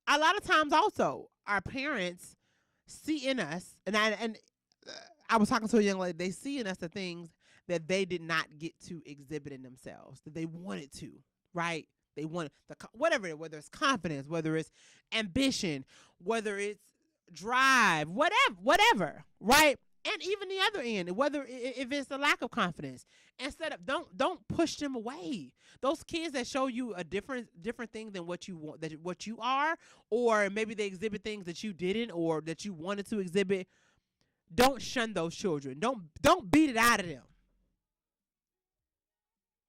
A lot of times also, our parents see in us, and I was talking to a young lady, they see in us the things that they did not get to exhibit in themselves, that they wanted to, right? They wanted whether it's confidence, whether it's ambition, whether it's drive, whatever, right? And even the other end, whether if it's a lack of confidence, instead of don't push them away. Those kids that show you a different thing than what you want, what you are, or maybe they exhibit things that you didn't or that you wanted to exhibit. Don't shun those children. Don't beat it out of them.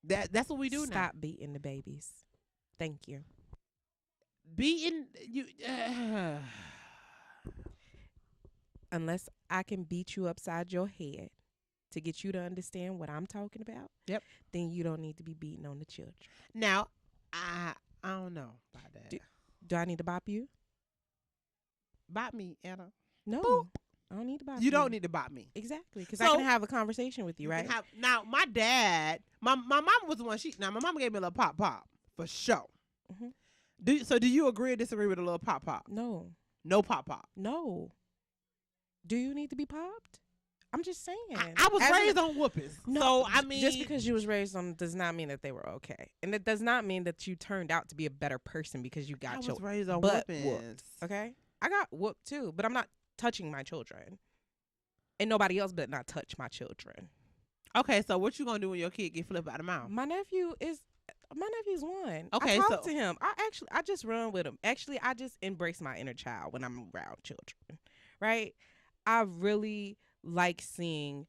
That's what we do now. Stop beating the babies. Thank you. Beating you. Unless I can beat you upside your head to get you to understand what I'm talking about, yep, then you don't need to be beating on the children. Now, I don't know about that. Do I need to bop you? Bop me, Anna. No. Boop. I don't need to bop you. You don't need to bop me. Exactly, because I can have a conversation with you, right? Now, my dad, my mom was the one, my mama gave me a little pop for sure. Mm-hmm. Do you agree or disagree with a little pop? No. No pop? No. Do you need to be popped? I'm just saying. I was raised on whoopings. No, so I mean, just because you was raised on does not mean that they were okay, and it does not mean that you turned out to be a better person because you got your raised on butt whoopings. Whooped. Okay, I got whooped too, but I'm not touching my children, and nobody else better not touch my children. Okay, so what you gonna do when your kid get flipped out of mouth? My nephew's one. Okay, I talk to him. I just run with him. Actually, I just embrace my inner child when I'm around children, right? I really like seeing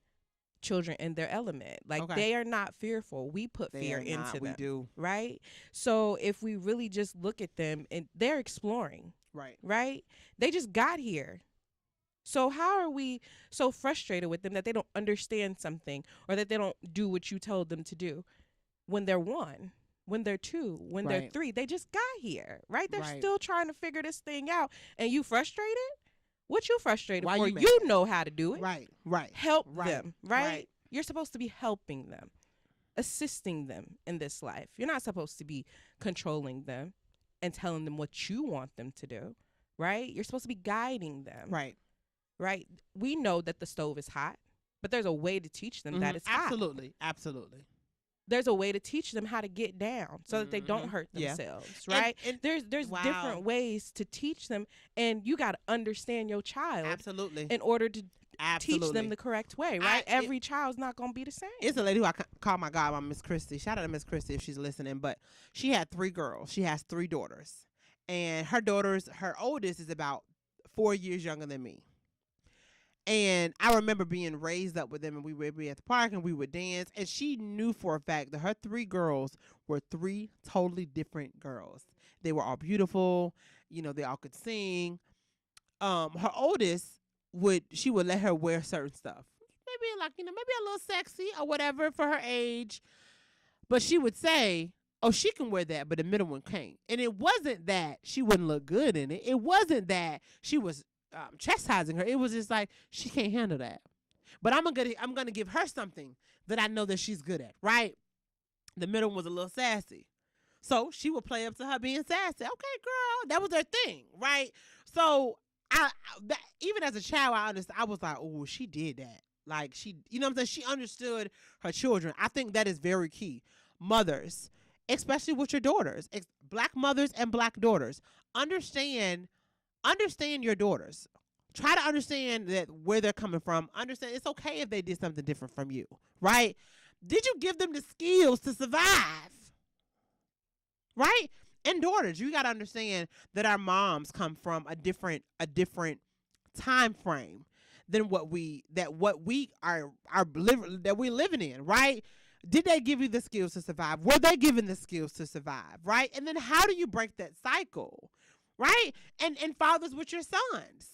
children in their element. Like, they are not fearful. We put fear into them. We do. Right? So if we really just look at them, and they're exploring. Right? They just got here. So how are we so frustrated with them that they don't understand something, or that they don't do what you told them to do when they're 1, when they're 2, when they're 3? They just got here, right? They're still trying to figure this thing out. And you frustrated? What you frustrated Why for? You know how to do it. Right. Help them, right? You're supposed to be helping them, assisting them in this life. You're not supposed to be controlling them and telling them what you want them to do, right? You're supposed to be guiding them. Right. We know that the stove is hot, but there's a way to teach them that it's hot. Absolutely. There's a way to teach them how to get down so that they don't hurt themselves, right? And there's different ways to teach them, and you got to understand your child. Absolutely. In order to teach them the correct way, right? Every child's not going to be the same. It's a lady who I call my godmom, Miss Christy. Shout out to Miss Christy if she's listening. But she had 3 girls. She has 3 daughters. And her oldest is about 4 years younger than me. And I remember being raised up with them, and we would be at the park and we would dance. And she knew for a fact that her 3 girls were 3 totally different girls. They were all beautiful. You know, they all could sing. Her oldest would let her wear certain stuff. Maybe maybe a little sexy or whatever for her age. But she would say, oh, she can wear that, but the middle one can't. And it wasn't that she wouldn't look good in it. It wasn't that she was chastising her. It was just like, she can't handle that. But I'm gonna give her something that I know that she's good at, right? The middle one was a little sassy. So she would play up to her being sassy. Okay, girl, that was her thing, right? So even as a child, I was like, oh, she did that. Like, she, you know what I'm saying? She understood her children. I think that is very key. Mothers, especially with your daughters, black mothers and black daughters, understand your daughters. Try to understand that where they're coming from. Understand it's okay if they did something different from you, right? Did you give them the skills to survive? Right? And daughters, you got to understand that our moms come from a different time frame than what we're living in, right? Did they give you the skills to survive? Were they given the skills to survive, right? And then how do you break that cycle, right? And fathers with your sons,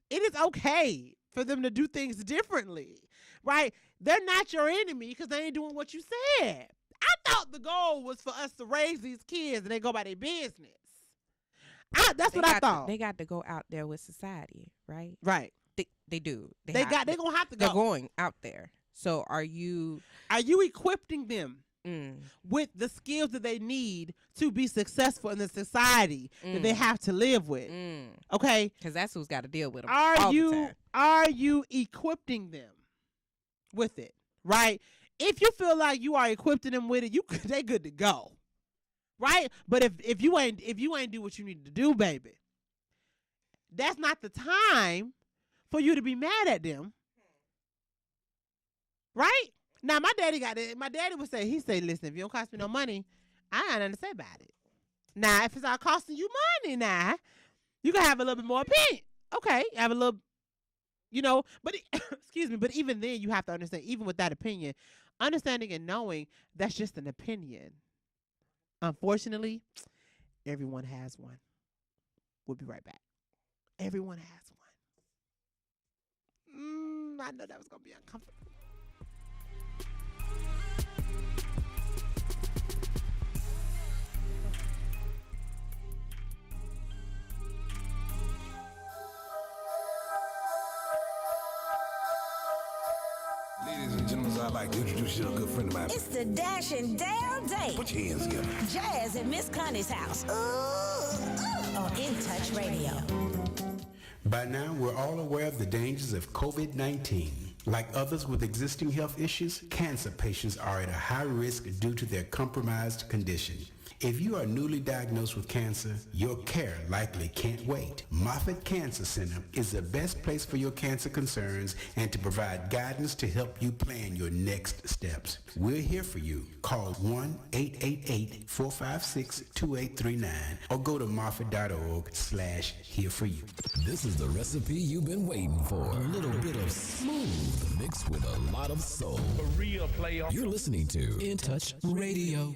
it is okay for them to do things differently, right? They're not your enemy because they ain't doing what you said. I thought the goal was for us to raise these kids and they go by their business. That's what I thought. They got to go out there with society, right? Right. They do. They're gonna have to go. They're going out there. So are you equipping them with the skills that they need to be successful in the society that they have to live with? Okay, because that's who's got to deal with them. Are you equipping them with it? Right. If you feel like you are equipping them with it, they good to go. Right? But if you ain't do what you need to do, baby, that's not the time for you to be mad at them. Right? Now my daddy would say, listen, if you don't cost me no money, I ain't nothing to say about it. Now, if it's all costing you money now, you can have a little bit more opinion. Okay, have a little, but excuse me, but even then you have to understand, even with that opinion, understanding and knowing that's just an opinion. Unfortunately, everyone has one. We'll be right back. Everyone has one. I know that was going to be uncomfortable. Ladies and gentlemen, I'd like to introduce you to a good friend of mine. It's the Dash and Dale Day. Put your hands together. Jazz at Miss Connie's house. On In Touch Radio. By now, we're all aware of the dangers of COVID-19. Like others with existing health issues, cancer patients are at a high risk due to their compromised condition. If you are newly diagnosed with cancer, your care likely can't wait. Moffitt Cancer Center is the best place for your cancer concerns and to provide guidance to help you plan your next steps. We're here for you. Call 1-888-456-2839 or go to moffitt.org/here for you. This is the recipe you've been waiting for. A little bit of smooth mixed with a lot of soul. A real player. You're listening to In Touch Radio.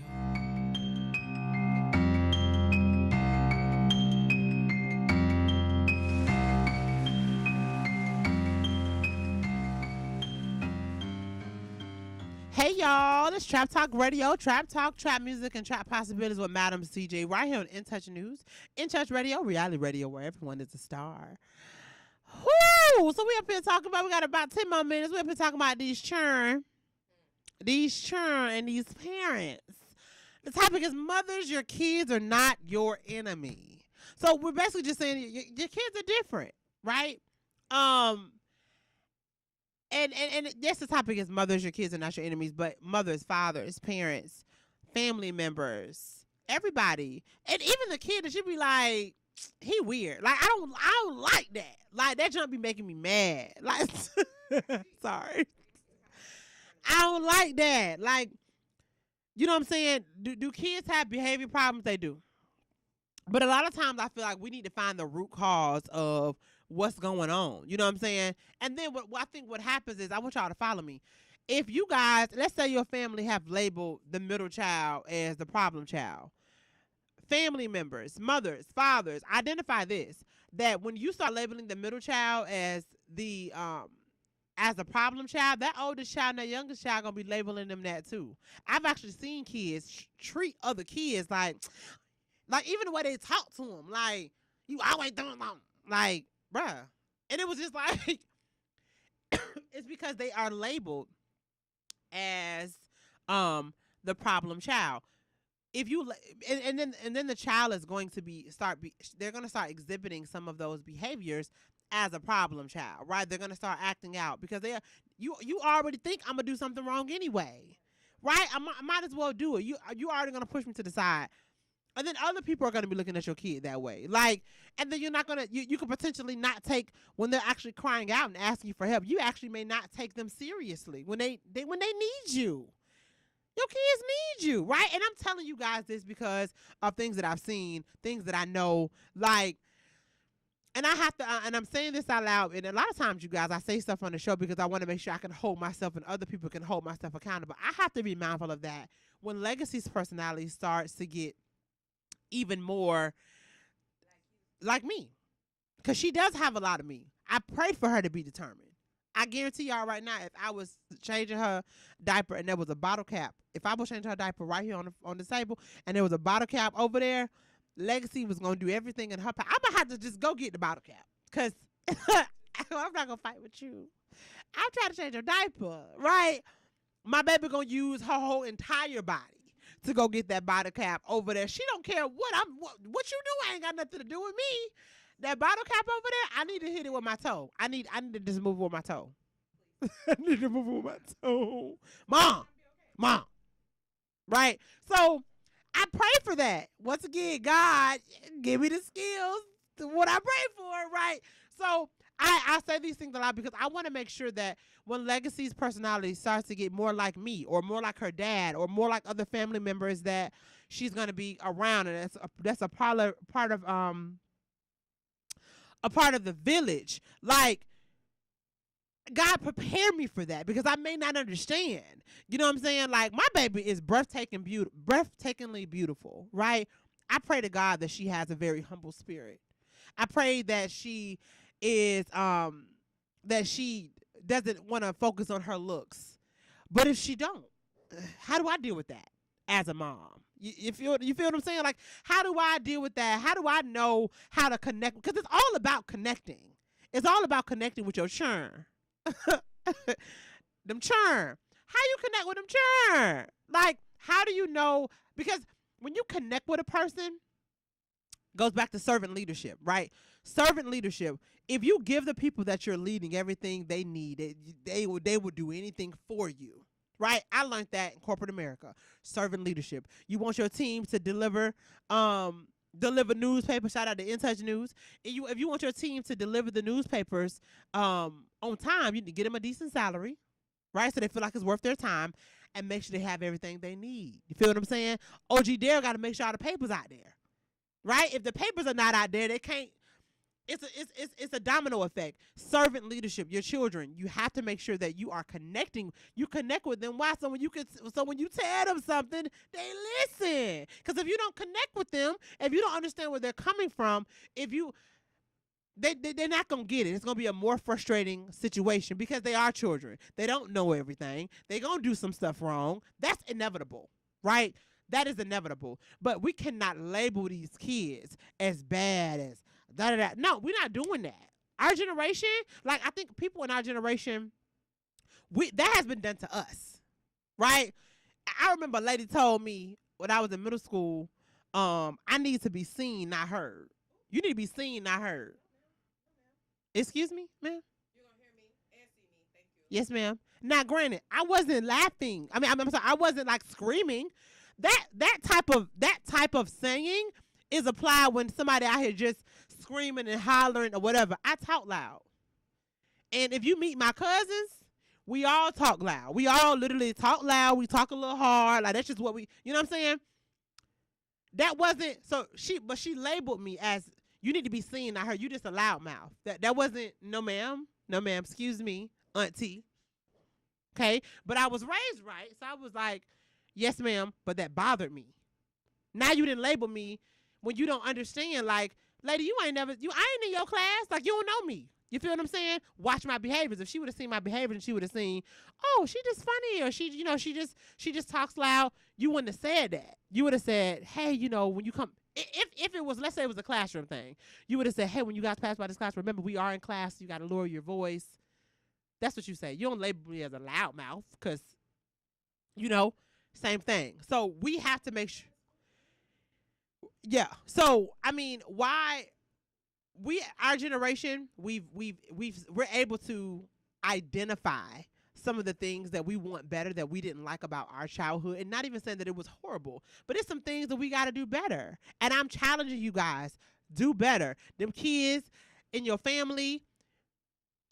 Hey y'all, it's Trap Talk Radio, Trap Talk, Trap Music, and Trap Possibilities with Madam CJ right here on In Touch News, In Touch Radio, reality radio where everyone is a star. Whoo! So we up here talking about, we got about 10 more minutes, we up here talking about these churn and these parents. The topic is mothers, your kids are not your enemy. So we're basically just saying your kids are different, right? And yes, the topic is mothers, your kids are not your enemies, but mothers, fathers, parents, family members, everybody, and even the kid that should be like, he weird. Like I don't like that. Like that jump be making me mad. Like Sorry. I don't like that. Like, you know what I'm saying? Do kids have behavior problems? They do. But a lot of times I feel like we need to find the root cause of what's going on. You know what I'm saying? And then what I think what happens is, I want y'all to follow me. If you guys, let's say your family have labeled the middle child as the problem child. Family members, mothers, fathers, identify this, that when you start labeling the middle child as the problem child, that oldest child and that youngest child gonna be labeling them that too. I've actually seen kids treat other kids like even the way they talk to them, like, you always doing something, like, bruh. And it was just like, it's because they are labeled as the problem child. If you and then the child is going to they're going to start exhibiting some of those behaviors as a problem child, right? They're going to start acting out because you already think I'm gonna do something wrong anyway, right? I might as well do it. You already going to push me to the side. And then other people are going to be looking at your kid that way. Like, and then you're not going to, you could potentially not take, when they're actually crying out and asking you for help, you actually may not take them seriously when they need you. Your kids need you, right? And I'm telling you guys this because of things that I've seen, things that I know, like, and I have to, and I'm saying this out loud, and a lot of times, you guys, I say stuff on the show because I want to make sure I can hold myself and other people can hold myself accountable. I have to be mindful of that. When Legacy's personality starts to get even more like me, because she does have a lot of me. I pray for her to be determined. I guarantee y'all right now, if I was changing her diaper and there was a bottle cap, if I was changing her diaper right here on the table and there was a bottle cap over there, Legacy was going to do everything in her power. I'm going to have to just go get the bottle cap because I'm not going to fight with you. I'm trying to change her diaper, right? My baby going to use her whole entire body to go get that bottle cap over there. She don't care what you do. Ain't got nothing to do with me. That bottle cap over there, I need to hit it with my toe. I need to just move it with my toe. I need to move it with my toe. Mom. Right? So I pray for that. Once again, God, give me the skills to what I pray for, right? So I say these things a lot because I want to make sure that when Legacy's personality starts to get more like me or more like her dad or more like other family members that she's going to be around, and that's a part of the village. Like, God prepare me for that because I may not understand. You know what I'm saying? Like, my baby is breathtakingly beautiful, right? I pray to God that she has a very humble spirit. I pray that she is that she doesn't want to focus on her looks. But if she don't, how do I deal with that as a mom? You feel what I'm saying? Like, how do I deal with that? How do I know how to connect? Because it's all about connecting. It's all about connecting with your churn. Them churn. How you connect with them churn? Like, how do you know? Because when you connect with a person, goes back to servant leadership, right? Servant leadership. If you give the people that you're leading everything they need, they will do anything for you. Right? I learned that in corporate America. Servant leadership. You want your team to deliver newspapers. Shout out to In Touch News. If you want your team to deliver the newspapers on time, you need to get them a decent salary, right? So they feel like it's worth their time, and make sure they have everything they need. You feel what I'm saying? OG Dare got to make sure all the papers out there, right? If the papers are not out there, they can't. It's a domino effect. Servant leadership, your children, you have to make sure that you are connecting. You connect with them. Why? So when you tell them something, they listen. Because if you don't connect with them, if you don't understand where they're coming from, they're not gonna get it. It's gonna be a more frustrating situation because they are children. They don't know everything. They're gonna do some stuff wrong. That's inevitable, right? That is inevitable. But we cannot label these kids as bad as da-da-da. No, we're not doing that. Our generation, like, I think people in our generation, that has been done to us, right? I remember a lady told me when I was in middle school, I need to be seen, not heard. You need to be seen, not heard. Excuse me, ma'am? You're going to hear me and see me. Thank you. Yes, ma'am. Now, granted, I wasn't laughing. I mean, I'm sorry, I wasn't, like, screaming. That type of saying is applied when somebody out here just screaming and hollering or whatever. I talk loud. And if you meet my cousins, we all talk loud. We all literally talk loud. We talk a little hard. Like, that's just what we, you know what I'm saying? That wasn't, so she labeled me as, you need to be seen. I heard you just a loudmouth. That wasn't, no ma'am, excuse me, auntie. Okay? But I was raised right, so I was like, yes ma'am, but that bothered me. Now you didn't label me when you don't understand, like, lady, I ain't in your class. Like, you don't know me. You feel what I'm saying? Watch my behaviors. If she would have seen my behavior, and she would have seen, oh, she just funny, or she just talks loud. You wouldn't have said that. You would have said, hey, when you come, if it was, let's say it was a classroom thing, you would have said, hey, when you guys pass by this class, remember we are in class. You got to lower your voice. That's what you say. You don't label me as a loudmouth because, same thing. So we have to make sure. Yeah. So I mean, why? Our generation, we're able to identify some of the things that we want better that we didn't like about our childhood, and not even saying that it was horrible, but it's some things that we got to do better. And I'm challenging you guys, do better. Them kids in your family,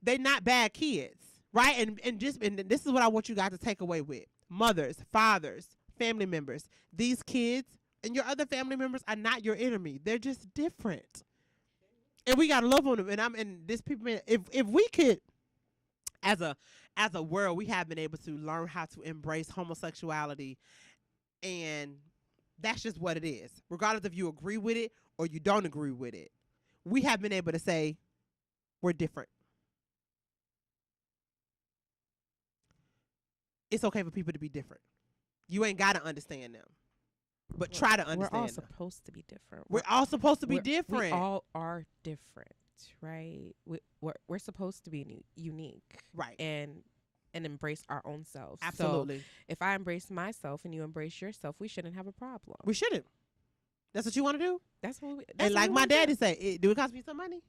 they not bad kids, right? And this is what I want you guys to take away with mothers, fathers, family members. These kids and your other family members are not your enemy. They're just different. And we gotta love on them. And this people, if we could, as a world, we have been able to learn how to embrace homosexuality, and that's just what it is. Regardless if you agree with it or you don't agree with it, we have been able to say we're different. It's okay for people to be different. You ain't gotta understand them. But try to understand. We're all them. supposed to be different. We're all supposed to be different. We all are different, right? We're supposed to be unique, right? And embrace our own selves. Absolutely. So if I embrace myself and you embrace yourself, we shouldn't have a problem. We shouldn't. That's what you want to do. That's what. And like my daddy say, do it cost me some money?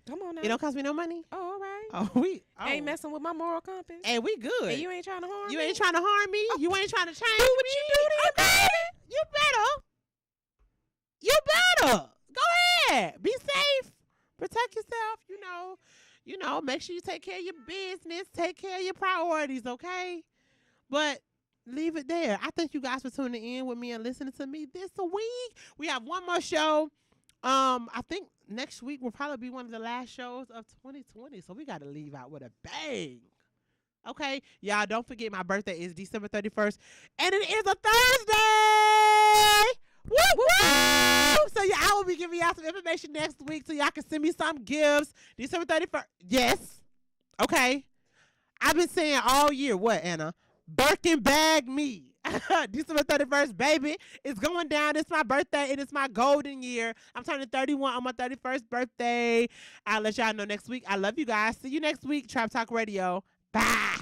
Come on now. It don't cost me no money. Oh, all right. Oh, ain't messing with my moral compass. Hey, we good. And you ain't trying to harm me. You ain't trying to harm me. Oh. You ain't trying to change do what me. you do to your baby. You better. Go ahead. Be safe. Protect yourself. Make sure you take care of your business. Take care of your priorities, okay? But leave it there. I thank you guys for tuning in with me and listening to me this week. We have one more show. I think next week will probably be one of the last shows of 2020. So we got to leave out with a bang. Okay? Y'all, don't forget my birthday is December 31st. And it is a Thursday. Woo, woo! So I will be giving y'all some information next week so y'all can send me some gifts. December 31st. Yes. Okay. I've been saying all year, what, Anna? Birkin bag me. December 31st, baby. It's going down. It's my birthday, and it's my golden year. I'm turning 31 on my 31st birthday. I'll let y'all know next week. I love you guys. See you next week. Trap Talk Radio. Bye.